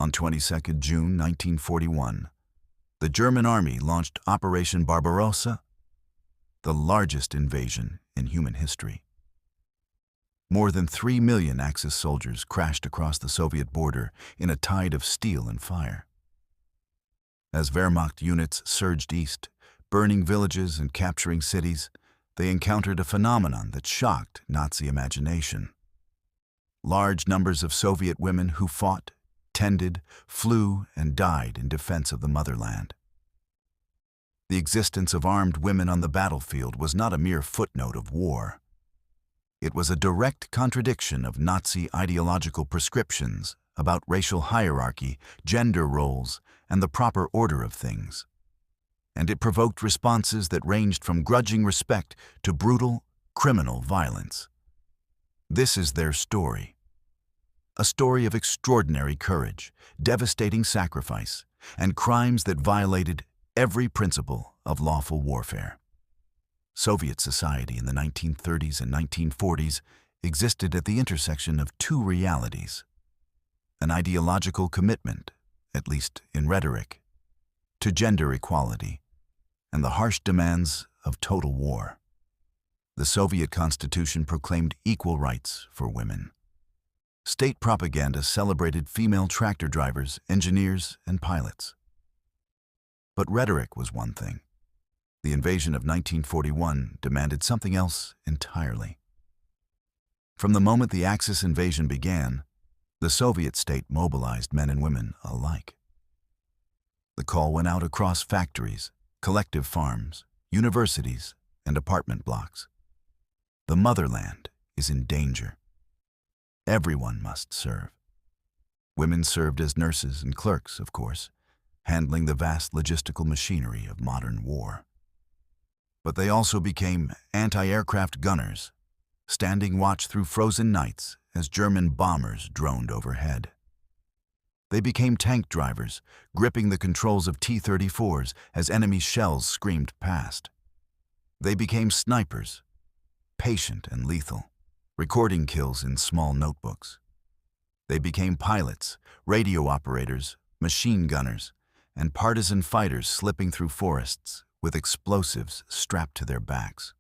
On 22 June 1941, the German army launched Operation Barbarossa, the largest invasion in human history. More than 3 million Axis soldiers crashed across the Soviet border in a tide of steel and fire. As Wehrmacht units surged east, burning villages and capturing cities, they encountered a phenomenon that shocked Nazi imagination. Large numbers of Soviet women who fought, tended, flew, and died in defense of the motherland. The existence of armed women on the battlefield was not a mere footnote of war. It was a direct contradiction of Nazi ideological prescriptions about racial hierarchy, gender roles, and the proper order of things. And it provoked responses that ranged from grudging respect to brutal, criminal violence. This is their story. A story of extraordinary courage, devastating sacrifice, and crimes that violated every principle of lawful warfare. Soviet society in the 1930s and 1940s existed at the intersection of two realities: an ideological commitment, at least in rhetoric, to gender equality, and the harsh demands of total war. The Soviet Constitution proclaimed equal rights for women. State propaganda celebrated female tractor drivers, engineers, and pilots. But rhetoric was one thing. The invasion of 1941 demanded something else entirely. From the moment the Axis invasion began, the Soviet state mobilized men and women alike. The call went out across factories, collective farms, universities, and apartment blocks. The motherland is in danger. Everyone must serve. Women served as nurses and clerks, of course, handling the vast logistical machinery of modern war. But they also became anti-aircraft gunners, standing watch through frozen nights as German bombers droned overhead. They became tank drivers, gripping the controls of T-34s as enemy shells screamed past. They became snipers, patient and lethal, recording kills in small notebooks. They became pilots, radio operators, machine gunners, and partisan fighters slipping through forests with explosives strapped to their backs.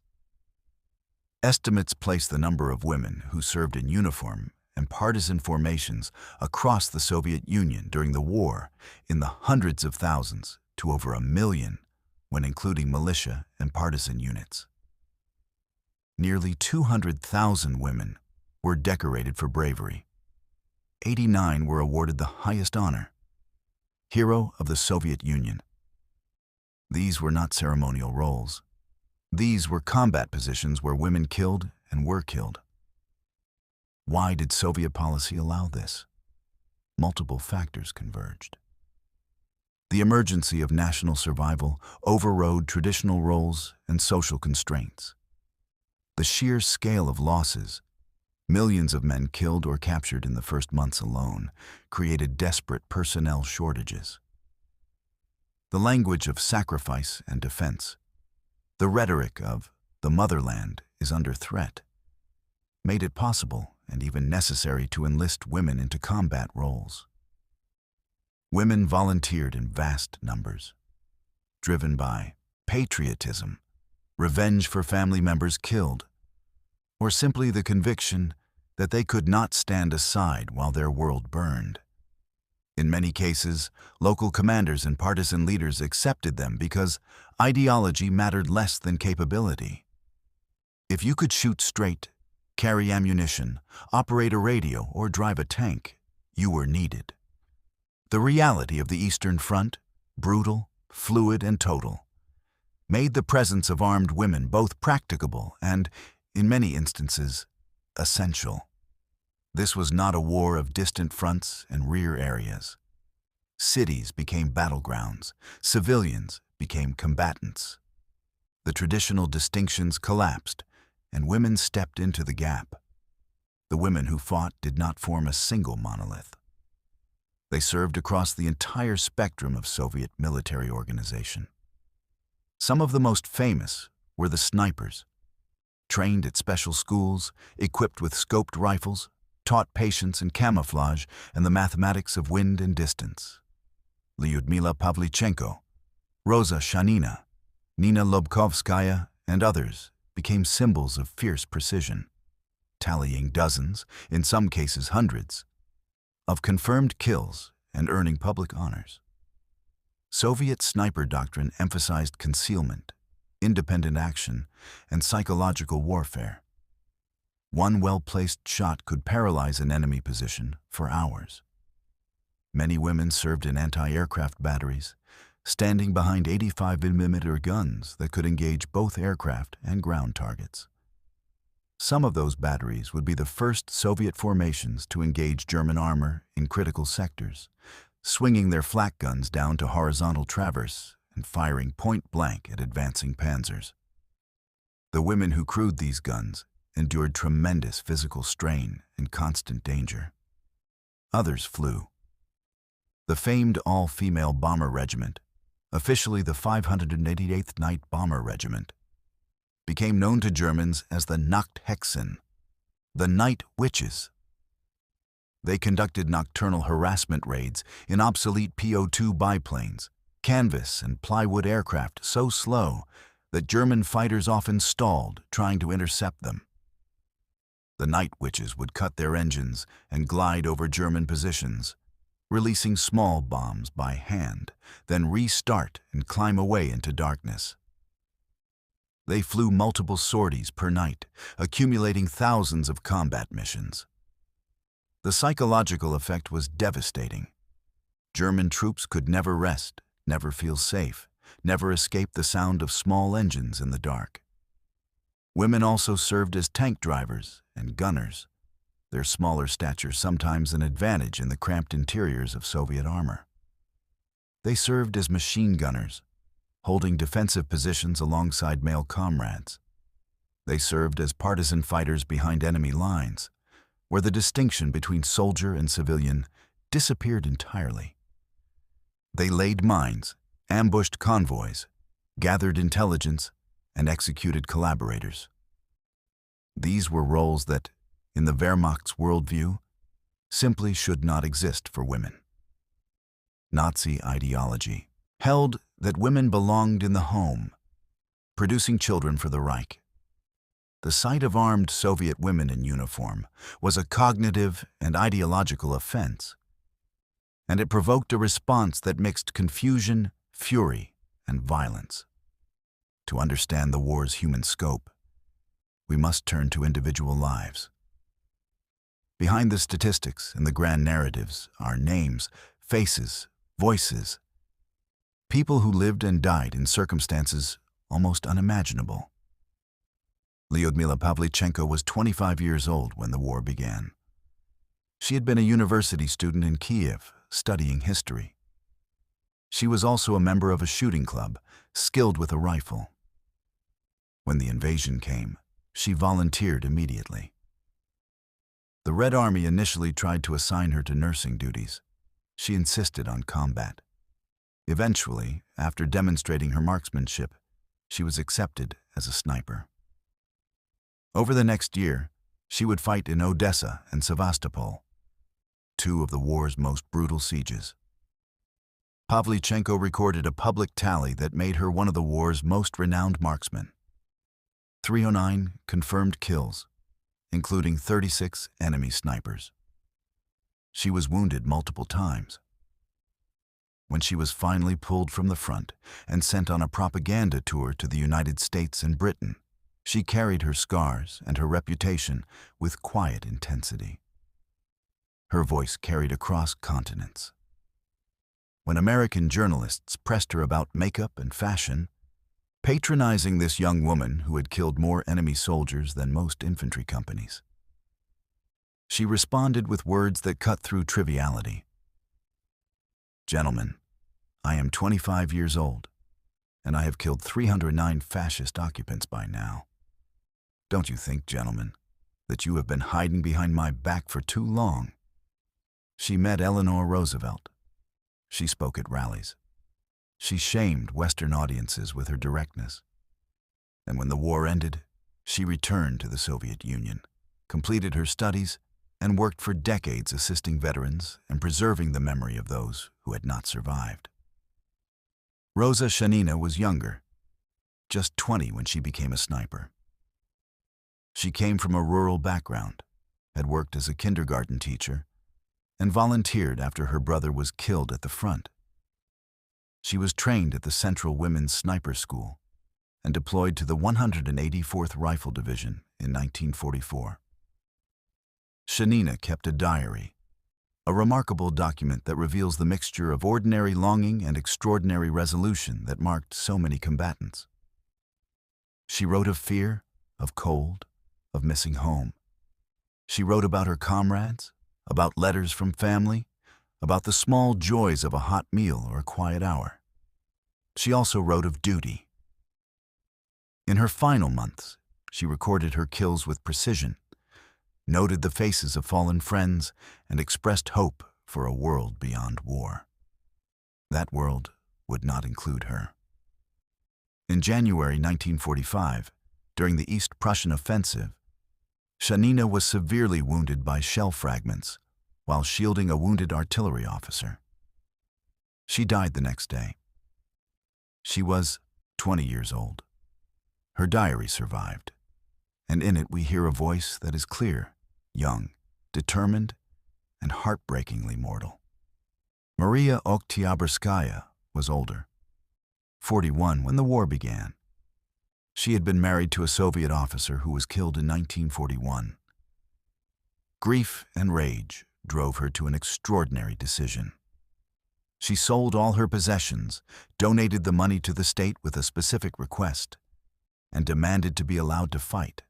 Estimates place the number of women who served in uniform and partisan formations across the Soviet Union during the war in the hundreds of thousands to over 1 million when including militia and partisan units. Nearly 200,000 women were decorated for bravery. 89 were awarded the highest honor, Hero of the Soviet Union. These were not ceremonial roles. These were combat positions where women killed and were killed. Why did Soviet policy allow this? Multiple factors converged. The emergency of national survival overrode traditional roles and social constraints. The sheer scale of losses, millions of men killed or captured in the first months alone, created desperate personnel shortages. The language of sacrifice and defense, the rhetoric of the motherland is under threat, made it possible and even necessary to enlist women into combat roles. Women volunteered in vast numbers, driven by patriotism, revenge for family members killed, or simply the conviction that they could not stand aside while their world burned. In many cases, local commanders and partisan leaders accepted them because ideology mattered less than capability. If you could shoot straight, carry ammunition, operate a radio, or drive a tank, you were needed. The reality of the Eastern Front, brutal, fluid, and total, made the presence of armed women both practicable and, in many instances, essential. This was not a war of distant fronts and rear areas. Cities became battlegrounds. Civilians became combatants. The traditional distinctions collapsed, and women stepped into the gap. The women who fought did not form a single monolith. They served across the entire spectrum of Soviet military organization. Some of the most famous were the snipers, trained at special schools, equipped with scoped rifles, taught patience and camouflage and the mathematics of wind and distance. Lyudmila Pavlichenko, Rosa Shanina, Nina Lobkovskaya, and others became symbols of fierce precision, tallying dozens, in some cases hundreds, of confirmed kills and earning public honors. Soviet sniper doctrine emphasized concealment, independent action, and psychological warfare. One well-placed shot could paralyze an enemy position for hours. Many women served in anti-aircraft batteries, standing behind 85mm guns that could engage both aircraft and ground targets. Some of those batteries would be the first Soviet formations to engage German armor in critical sectors, swinging their flak guns down to horizontal traverse and firing point-blank at advancing panzers. The women who crewed these guns endured tremendous physical strain and constant danger. Others flew. The famed all-female bomber regiment, officially the 588th Night Bomber Regiment, became known to Germans as the Nachthexen, the Night Witches. They conducted nocturnal harassment raids in obsolete PO-2 biplanes, canvas and plywood aircraft so slow that German fighters often stalled trying to intercept them. The Night Witches would cut their engines and glide over German positions, releasing small bombs by hand, then restart and climb away into darkness. They flew multiple sorties per night, accumulating thousands of combat missions. The psychological effect was devastating. German troops could never rest, never feel safe, never escape the sound of small engines in the dark. Women also served as tank drivers and gunners, their smaller stature sometimes an advantage in the cramped interiors of Soviet armor. They served as machine gunners, holding defensive positions alongside male comrades. They served as partisan fighters behind enemy lines, where the distinction between soldier and civilian disappeared entirely. They laid mines, ambushed convoys, gathered intelligence, and executed collaborators. These were roles that, in the Wehrmacht's worldview, simply should not exist for women. Nazi ideology held that women belonged in the home, producing children for the Reich. The sight of armed Soviet women in uniform was a cognitive and ideological offense, and it provoked a response that mixed confusion, fury, and violence. To understand the war's human scope, we must turn to individual lives. Behind the statistics and the grand narratives are names, faces, voices, people who lived and died in circumstances almost unimaginable. Lyudmila Pavlichenko was 25 years old when the war began. She had been a university student in Kiev, studying history. She was also a member of a shooting club, skilled with a rifle. When the invasion came, she volunteered immediately. The Red Army initially tried to assign her to nursing duties. She insisted on combat. Eventually, after demonstrating her marksmanship, she was accepted as a sniper. Over the next year, she would fight in Odessa and Sevastopol, two of the war's most brutal sieges. Pavlichenko recorded a public tally that made her one of the war's most renowned marksmen. 309 confirmed kills, including 36 enemy snipers. She was wounded multiple times. When she was finally pulled from the front and sent on a propaganda tour to the United States and Britain, she carried her scars and her reputation with quiet intensity. Her voice carried across continents. When American journalists pressed her about makeup and fashion, patronizing this young woman who had killed more enemy soldiers than most infantry companies, she responded with words that cut through triviality. "Gentlemen, I am 25 years old, and I have killed 309 fascist occupants by now. Don't you think, gentlemen, that you have been hiding behind my back for too long?" She met Eleanor Roosevelt. She spoke at rallies. She shamed Western audiences with her directness. And when the war ended, she returned to the Soviet Union, completed her studies, and worked for decades assisting veterans and preserving the memory of those who had not survived. Rosa Shanina was younger, just 20 when she became a sniper. She came from a rural background, had worked as a kindergarten teacher, and volunteered after her brother was killed at the front. She was trained at the Central Women's Sniper School and deployed to the 184th Rifle Division in 1944. Shanina kept a diary, a remarkable document that reveals the mixture of ordinary longing and extraordinary resolution that marked so many combatants. She wrote of fear, of cold, of missing home. She wrote about her comrades, about letters from family, about the small joys of a hot meal or a quiet hour. She also wrote of duty. In her final months, she recorded her kills with precision, noted the faces of fallen friends, and expressed hope for a world beyond war. That world would not include her. In January 1945, during the East Prussian offensive, Shanina was severely wounded by shell fragments while shielding a wounded artillery officer. She died the next day. She was 20 years old. Her diary survived, and in it we hear a voice that is clear, young, determined, and heartbreakingly mortal. Maria Oktyabrskaya was older, 41 when the war began. She had been married to a Soviet officer who was killed in 1941. Grief and rage drove her to an extraordinary decision. She sold all her possessions, donated the money to the state with a specific request, and demanded to be allowed to fight.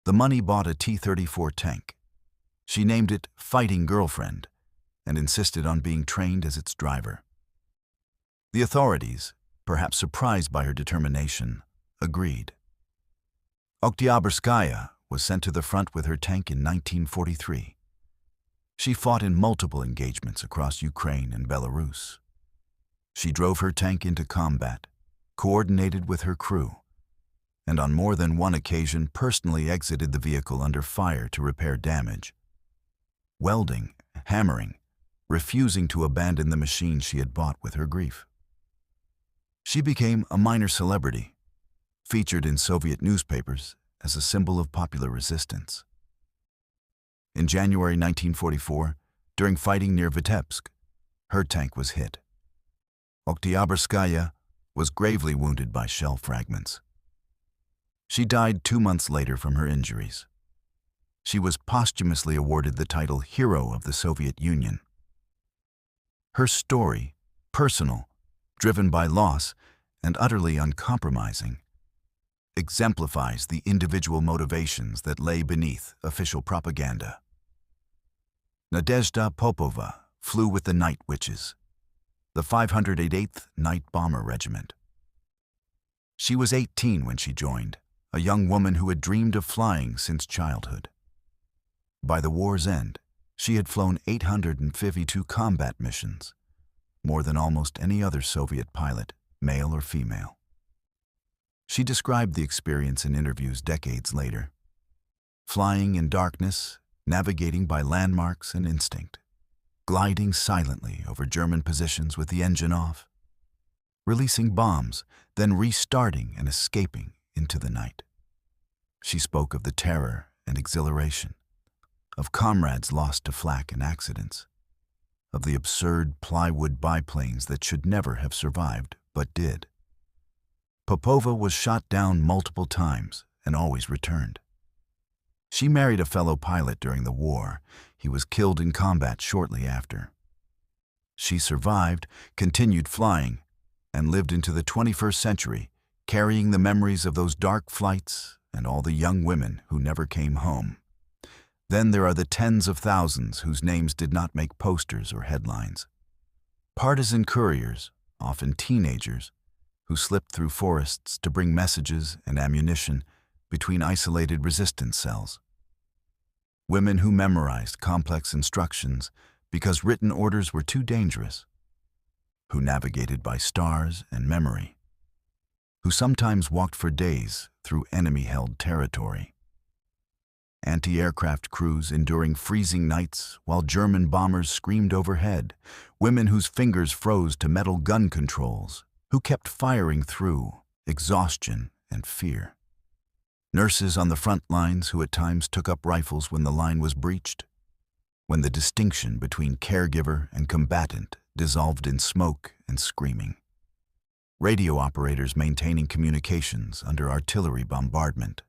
The money bought a T-34 tank. She named it Fighting Girlfriend and insisted on being trained as its driver. The authorities, perhaps surprised by her determination, agreed. Oktyabrskaya was sent to the front with her tank in 1943. She fought in multiple engagements across Ukraine and Belarus. She drove her tank into combat, coordinated with her crew, and on more than one occasion personally exited the vehicle under fire to repair damage. Welding, hammering, refusing to abandon the machine she had bought with her grief. She became a minor celebrity, featured in Soviet newspapers as a symbol of popular resistance. In January 1944, during fighting near Vitebsk, her tank was hit. Oktyabrskaya was gravely wounded by shell fragments. She died 2 months later from her injuries. She was posthumously awarded the title Hero of the Soviet Union. Her story, personal, driven by loss, and utterly uncompromising, exemplifies the individual motivations that lay beneath official propaganda. Nadezhda Popova flew with the Night Witches, the 508th Night Bomber Regiment. She was 18 when she joined, a young woman who had dreamed of flying since childhood. By the war's end, she had flown 852 combat missions, more than almost any other Soviet pilot, male or female. She described the experience in interviews decades later. Flying in darkness, navigating by landmarks and instinct, gliding silently over German positions with the engine off, releasing bombs, then restarting and escaping into the night. She spoke of the terror and exhilaration, of comrades lost to flak and accidents, of the absurd plywood biplanes that should never have survived but did. Popova was shot down multiple times and always returned. She married a fellow pilot during the war. He was killed in combat shortly after. She survived, continued flying, and lived into the 21st century, carrying the memories of those dark flights and all the young women who never came home. Then there are the tens of thousands whose names did not make posters or headlines. Partisan couriers, often teenagers, who slipped through forests to bring messages and ammunition between isolated resistance cells. Women who memorized complex instructions because written orders were too dangerous, who navigated by stars and memory, who sometimes walked for days through enemy-held territory. anti-aircraft crews enduring freezing nights while German bombers screamed overhead, women whose fingers froze to metal gun controls, who kept firing through exhaustion and fear. Nurses on the front lines who at times took up rifles when the line was breached, when the distinction between caregiver and combatant dissolved in smoke and screaming. Radio operators maintaining communications under artillery bombardment.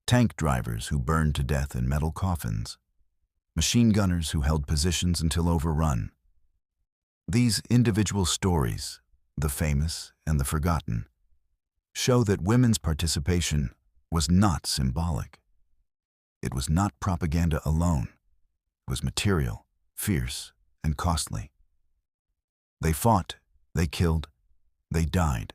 Tank drivers who burned to death in metal coffins. Machine gunners who held positions until overrun. These individual stories, the famous and the forgotten, show that women's participation was not symbolic. It was not propaganda alone. It was material, fierce, and costly. They fought, they killed, they died.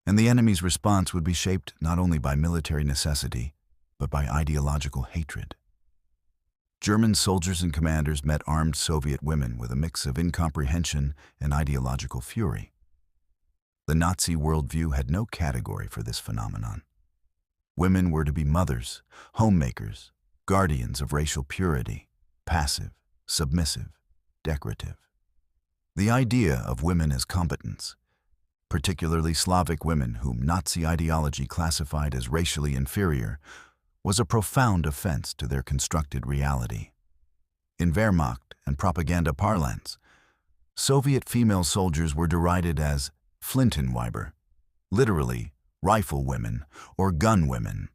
And the enemy's response would be shaped not only by military necessity, but by ideological hatred. German soldiers and commanders met armed Soviet women with a mix of incomprehension and ideological fury. The Nazi worldview had no category for this phenomenon. Women were to be mothers, homemakers, guardians of racial purity, passive, submissive, decorative. The idea of women as combatants, particularly Slavic women whom Nazi ideology classified as racially inferior, was a profound offense to their constructed reality. In Wehrmacht and propaganda parlance, Soviet female soldiers were derided as Flintenweiber, literally rifle women or gun women,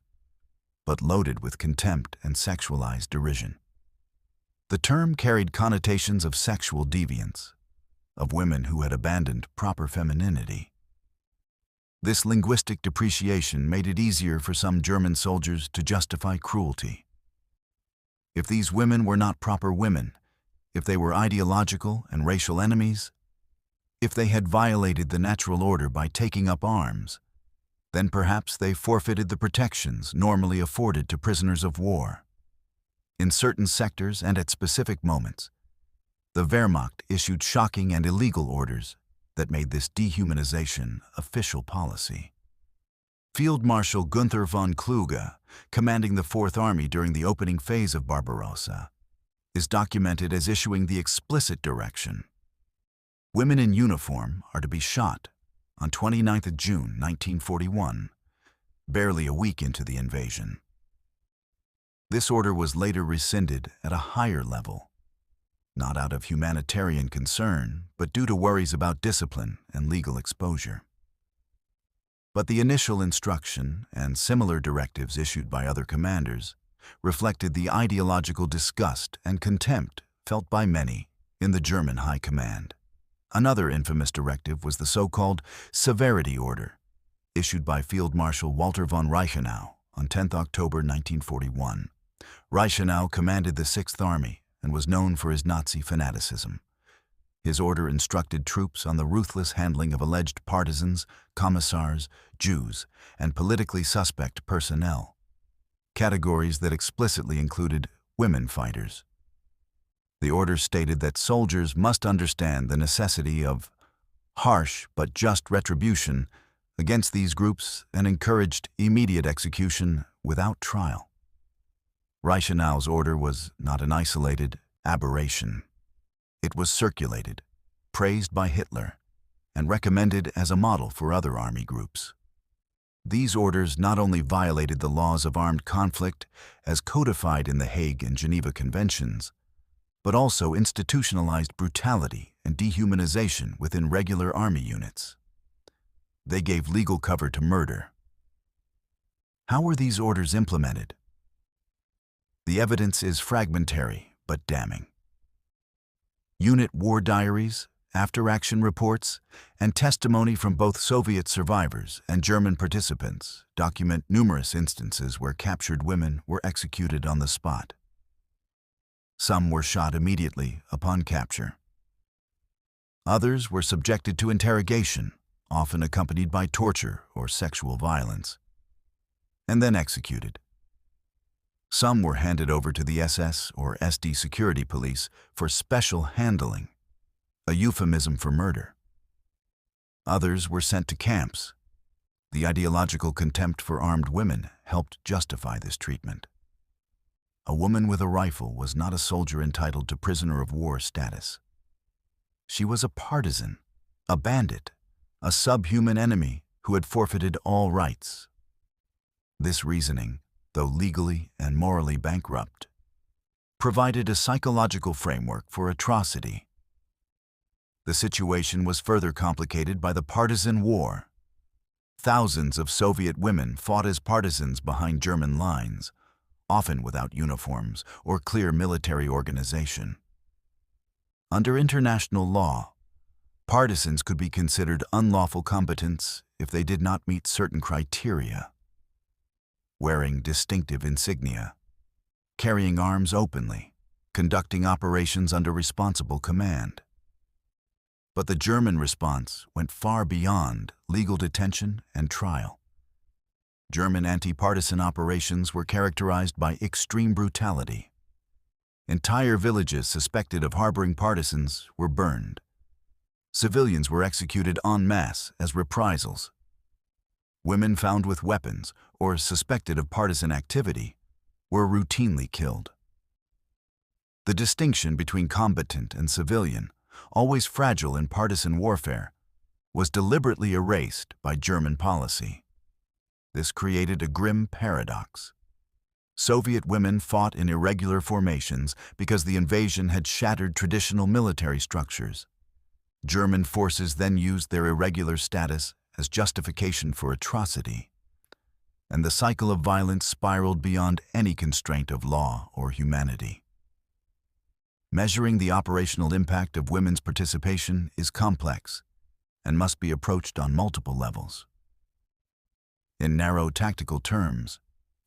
but loaded with contempt and sexualized derision. The term carried connotations of sexual deviance, of women who had abandoned proper femininity. This linguistic depreciation made it easier for some German soldiers to justify cruelty. If these women were not proper women, if they were ideological and racial enemies, if they had violated the natural order by taking up arms, then perhaps they forfeited the protections normally afforded to prisoners of war. In certain sectors and at specific moments, the Wehrmacht issued shocking and illegal orders that made this dehumanization official policy. Field Marshal Gunther von Kluge, commanding the Fourth Army during the opening phase of Barbarossa, is documented as issuing the explicit direction: women in uniform are to be shot on 29th of June 1941, barely a week into the invasion. This order was later rescinded at a higher level, not out of humanitarian concern, but due to worries about discipline and legal exposure. But the initial instruction and similar directives issued by other commanders reflected the ideological disgust and contempt felt by many in the German High Command. Another infamous directive was the so-called Severity Order, issued by Field Marshal Walter von Reichenau on 10 October 1941. Reichenau commanded the Sixth Army and was known for his Nazi fanaticism. His order instructed troops on the ruthless handling of alleged partisans, commissars, Jews, and politically suspect personnel, categories that explicitly included women fighters. The order stated that soldiers must understand the necessity of harsh but just retribution against these groups and encouraged immediate execution without trial. Reichenau's order was not an isolated aberration. It was circulated, praised by Hitler, and recommended as a model for other army groups. These orders not only violated the laws of armed conflict as codified in the Hague and Geneva Conventions, but also institutionalized brutality and dehumanization within regular army units. They gave legal cover to murder. How were these orders implemented? The evidence is fragmentary but damning. Unit war diaries, after-action reports, and testimony from both Soviet survivors and German participants document numerous instances where captured women were executed on the spot. Some were shot immediately upon capture. Others were subjected to interrogation, often accompanied by torture or sexual violence, and then executed. Some were handed over to the SS or SD security police for special handling, a euphemism for murder. Others were sent to camps. The ideological contempt for armed women helped justify this treatment. a woman with a rifle was not a soldier entitled to prisoner of war status. She was a partisan, a bandit, a subhuman enemy who had forfeited all rights. This reasoning, though legally and morally bankrupt, provided a psychological framework for atrocity. The situation was further complicated by the partisan war. Thousands of Soviet women fought as partisans behind German lines, often without uniforms or clear military organization. Under international law, partisans could be considered unlawful combatants if they did not meet certain criteria: wearing distinctive insignia, carrying arms openly, conducting operations under responsible command. But the German response went far beyond legal detention and trial. German anti-partisan operations were characterized by extreme brutality. Entire villages suspected of harboring partisans were burned. Civilians were executed en masse as reprisals. Women found with weapons or suspected of partisan activity were routinely killed. The distinction between combatant and civilian, always fragile in partisan warfare, was deliberately erased by German policy. This created a grim paradox. Soviet women fought in irregular formations because the invasion had shattered traditional military structures. German forces then used their irregular status as justification for atrocity, and the cycle of violence spiraled beyond any constraint of law or humanity. Measuring the operational impact of women's participation is complex and must be approached on multiple levels. In narrow tactical terms,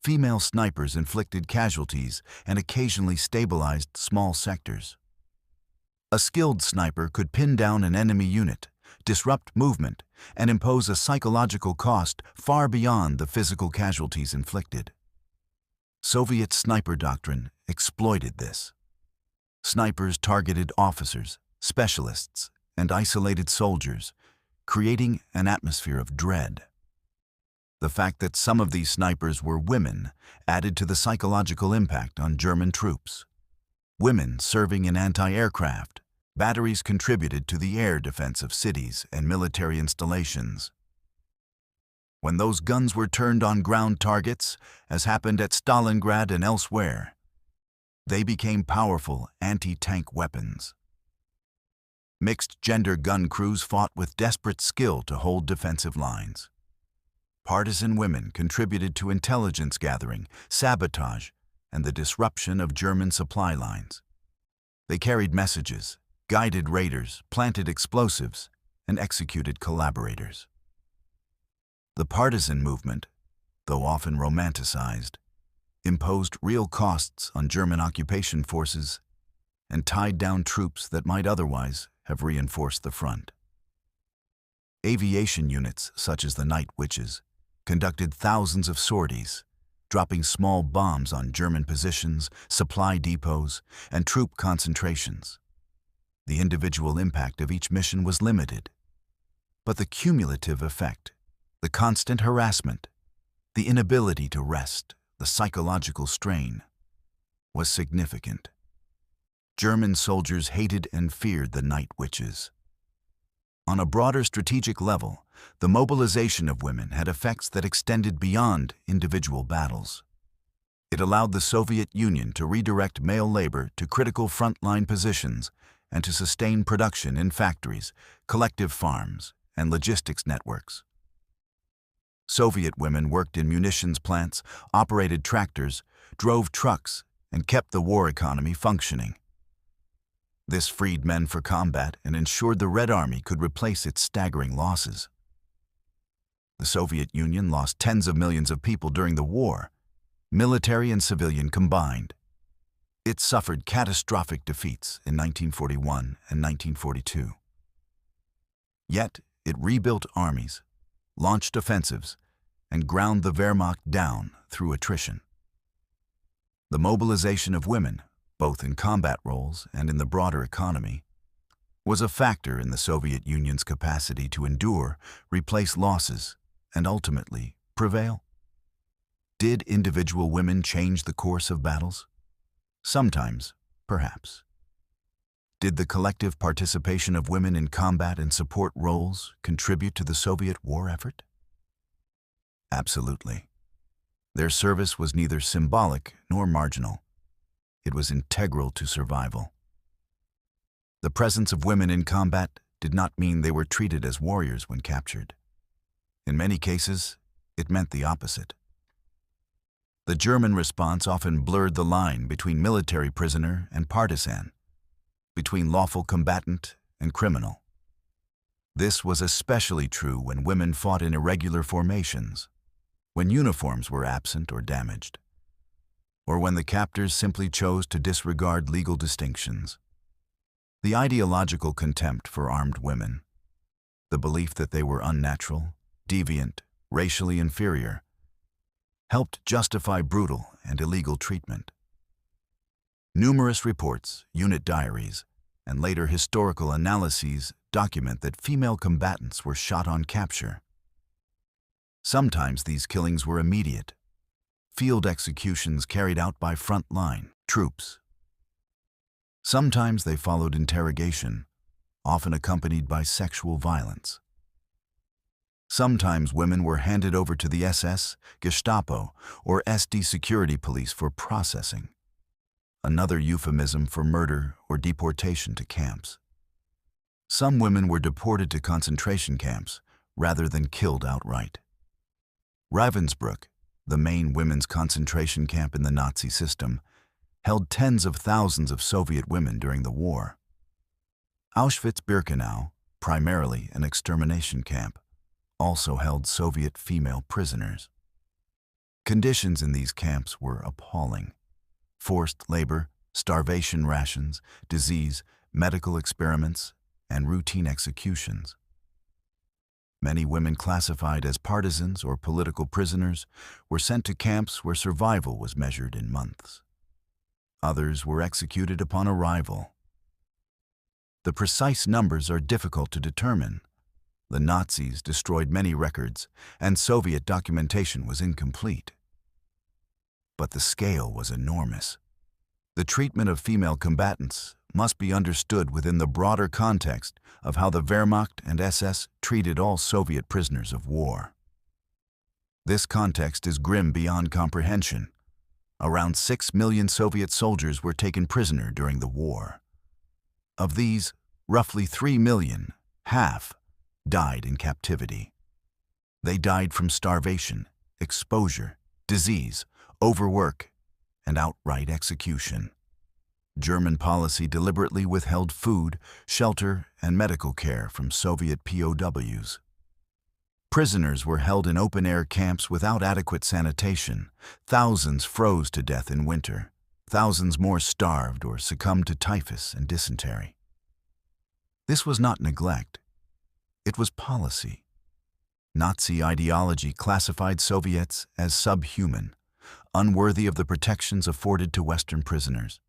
female snipers inflicted casualties and occasionally stabilized small sectors. A skilled sniper could pin down an enemy unit, disrupt movement, and impose a psychological cost far beyond the physical casualties inflicted. Soviet sniper doctrine exploited this. Snipers targeted officers, specialists, and isolated soldiers, creating an atmosphere of dread. The fact that some of these snipers were women added to the psychological impact on German troops. Women serving in anti-aircraft batteries contributed to the air defense of cities and military installations. When those guns were turned on ground targets, as happened at Stalingrad and elsewhere, they became powerful anti-tank weapons. Mixed-gender gun crews fought with desperate skill to hold defensive lines. Partisan women contributed to intelligence gathering, sabotage, and the disruption of German supply lines. They carried messages, guided raiders, planted explosives, and executed collaborators. The partisan movement, though often romanticized, imposed real costs on German occupation forces and tied down troops that might otherwise have reinforced the front. Aviation units, such as the Night Witches, conducted thousands of sorties, dropping small bombs on German positions, supply depots, and troop concentrations. The individual impact of each mission was limited, but the cumulative effect, the constant harassment, the inability to rest, the psychological strain, was significant. German soldiers hated and feared the Night Witches. On a broader strategic level, the mobilization of women had effects that extended beyond individual battles. It allowed the Soviet Union to redirect male labor to critical frontline positions and to sustain production in factories, collective farms, and logistics networks. Soviet women worked in munitions plants, operated tractors, drove trucks, and kept the war economy functioning. This freed men for combat and ensured the Red Army could replace its staggering losses. The Soviet Union lost tens of millions of people during the war, military and civilian combined. It suffered catastrophic defeats in 1941 and 1942. Yet, it rebuilt armies, launched offensives, and ground the Wehrmacht down through attrition. The mobilization of women, both in combat roles and in the broader economy, was a factor in the Soviet Union's capacity to endure, replace losses, and ultimately prevail. Did individual women change the course of battles? Sometimes, perhaps. Did the collective participation of women in combat and support roles contribute to the Soviet war effort? Absolutely. Their service was neither symbolic nor marginal. It was integral to survival. The presence of women in combat did not mean they were treated as warriors when captured. In many cases, it meant the opposite. The German response often blurred the line between military prisoner and partisan, between lawful combatant and criminal. This was especially true when women fought in irregular formations, when uniforms were absent or damaged, or when the captors simply chose to disregard legal distinctions. The ideological contempt for armed women, the belief that they were unnatural, deviant, racially inferior, helped justify brutal and illegal treatment. Numerous reports, unit diaries, and later historical analyses document that female combatants were shot on capture. Sometimes these killings were immediate, field executions carried out by front-line troops. Sometimes they followed interrogation, often accompanied by sexual violence. Sometimes women were handed over to the SS, Gestapo, or SD security police for processing, another euphemism for murder or deportation to camps. Some women were deported to concentration camps rather than killed outright. Ravensbrück, the main women's concentration camp in the Nazi system, held tens of thousands of Soviet women during the war. Auschwitz-Birkenau, primarily an extermination camp, also held Soviet female prisoners. Conditions in these camps were appalling. Forced labor, starvation rations, disease, medical experiments, and routine executions. Many women classified as partisans or political prisoners were sent to camps where survival was measured in months. Others were executed upon arrival. The precise numbers are difficult to determine. The Nazis destroyed many records, and Soviet documentation was incomplete. But the scale was enormous. The treatment of female combatants must be understood within the broader context of how the Wehrmacht and SS treated all Soviet prisoners of war. This context is grim beyond comprehension. Around 6 million Soviet soldiers were taken prisoner during the war. Of these, roughly 3 million, half, died in captivity. They died from starvation, exposure, disease, overwork, and outright execution. German policy deliberately withheld food, shelter, and medical care from Soviet POWs. Prisoners were held in open-air camps without adequate sanitation. Thousands froze to death in winter. Thousands more starved or succumbed to typhus and dysentery. This was not neglect. It was policy. Nazi ideology classified Soviets as subhuman, unworthy of the protections afforded to Western prisoners.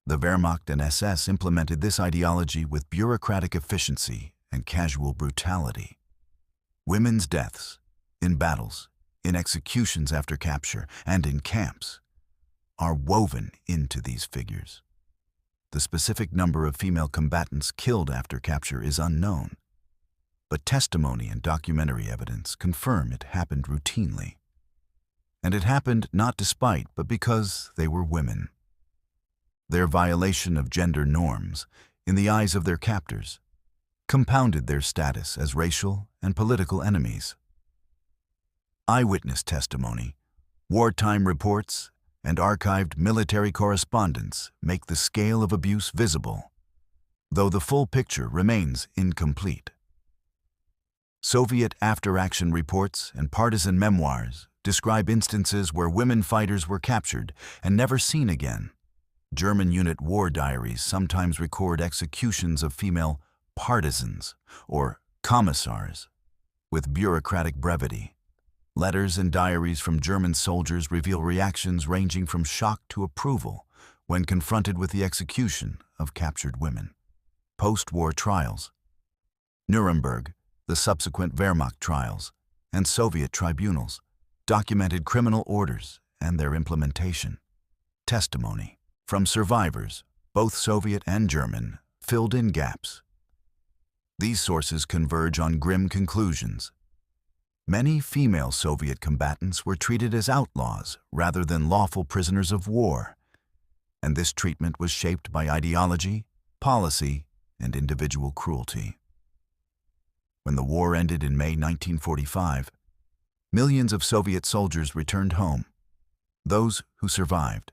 The Wehrmacht and SS implemented this ideology with bureaucratic efficiency and casual brutality. Women's deaths, in battles, in executions after capture, and in camps, are woven into these figures. The specific number of female combatants killed after capture is unknown, but testimony and documentary evidence confirm it happened routinely. And it happened not despite, but because they were women. Their violation of gender norms, in the eyes of their captors, compounded their status as racial and political enemies. Eyewitness testimony, wartime reports, and archived military correspondence make the scale of abuse visible, though the full picture remains incomplete. Soviet after-action reports and partisan memoirs describe instances where women fighters were captured and never seen again. German unit war diaries sometimes record executions of female partisans, or commissars, with bureaucratic brevity. Letters and diaries from German soldiers reveal reactions ranging from shock to approval when confronted with the execution of captured women. Post-war trials. Nuremberg, the subsequent Wehrmacht trials, and Soviet tribunals documented criminal orders and their implementation. Testimony. from survivors, both Soviet and German, filled in gaps. These sources converge on grim conclusions. Many female Soviet combatants were treated as outlaws rather than lawful prisoners of war, and this treatment was shaped by ideology, policy, and individual cruelty. When the war ended in May 1945, millions of Soviet soldiers returned home, those who survived.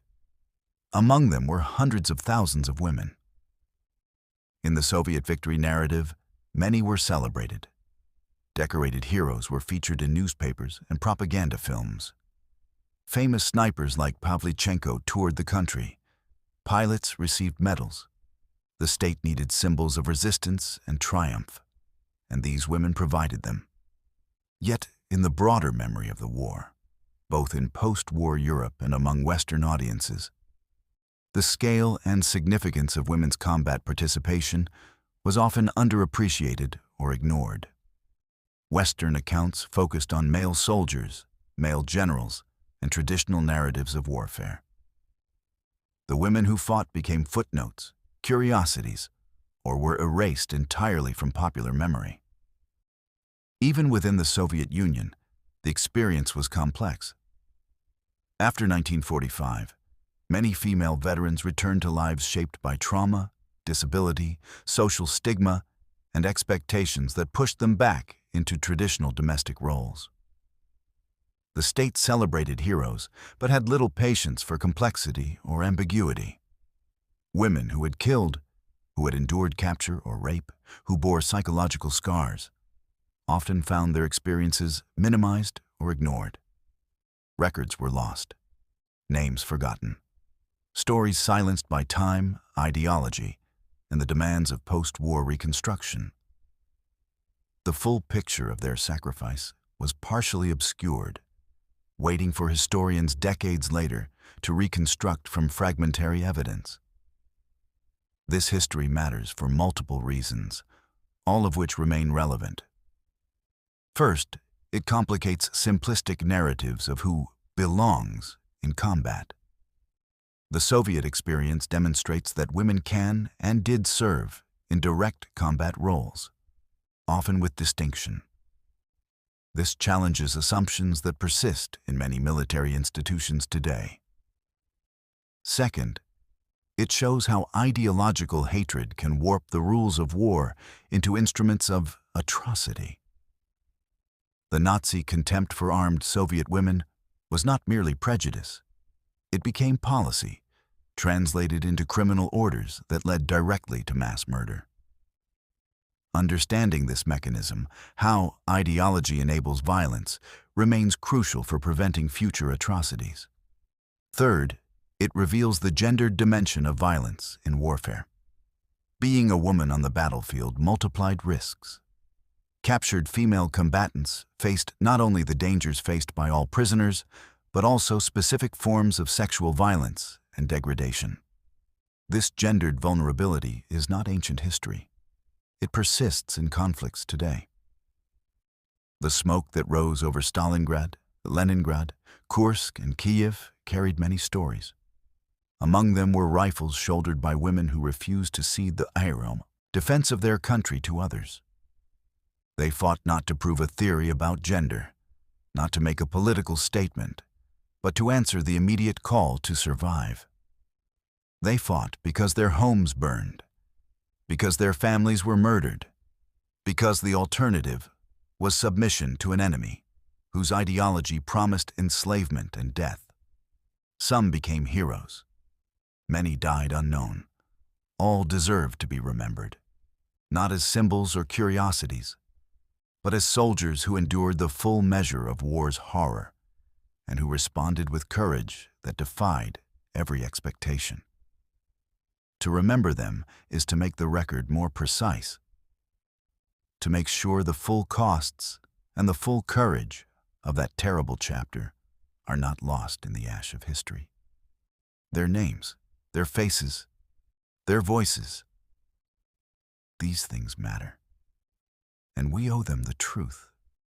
Among them were hundreds of thousands of women. In the Soviet victory narrative, many were celebrated. Decorated heroes were featured in newspapers and propaganda films. Famous snipers like Pavlichenko toured the country. Pilots received medals. The state needed symbols of resistance and triumph, and these women provided them. Yet, in the broader memory of the war, both in post-war Europe and among Western audiences, the scale and significance of women's combat participation was often underappreciated or ignored. Western accounts focused on male soldiers, male generals, and traditional narratives of warfare. The women who fought became footnotes, curiosities, or were erased entirely from popular memory. Even within the Soviet Union, the experience was complex. After 1945, many female veterans returned to lives shaped by trauma, disability, social stigma, and expectations that pushed them back into traditional domestic roles. The state celebrated heroes, but had little patience for complexity or ambiguity. Women who had killed, who had endured capture or rape, who bore psychological scars, often found their experiences minimized or ignored. Records were lost, names forgotten, stories silenced by time, ideology, and the demands of post-war reconstruction. The full picture of their sacrifice was partially obscured, waiting for historians decades later to reconstruct from fragmentary evidence. This history matters for multiple reasons, all of which remain relevant. First, it complicates simplistic narratives of who belongs in combat. The Soviet experience demonstrates that women can and did serve in direct combat roles, often with distinction. This challenges assumptions that persist in many military institutions today. Second, it shows how ideological hatred can warp the rules of war into instruments of atrocity. The Nazi contempt for armed Soviet women was not merely prejudice. It became policy, translated into criminal orders that led directly to mass murder. Understanding this mechanism, how ideology enables violence, remains crucial for preventing future atrocities. Third, it reveals the gendered dimension of violence in warfare. Being a woman on the battlefield multiplied risks. Captured female combatants faced not only the dangers faced by all prisoners, but also specific forms of sexual violence and degradation. This gendered vulnerability is not ancient history. It persists in conflicts today. The smoke that rose over Stalingrad, Leningrad, Kursk, and Kiev carried many stories. Among them were rifles shouldered by women who refused to cede the iron defense of their country to others. They fought not to prove a theory about gender, not to make a political statement, but to answer the immediate call to survive. They fought because their homes burned, because their families were murdered, because the alternative was submission to an enemy whose ideology promised enslavement and death. Some became heroes. Many died unknown. All deserve to be remembered, not as symbols or curiosities, but as soldiers who endured the full measure of war's horror and who responded with courage that defied every expectation. To remember them is to make the record more precise, to make sure the full costs and the full courage of that terrible chapter are not lost in the ash of history. Their names, their faces, their voices, these things matter, and we owe them the truth.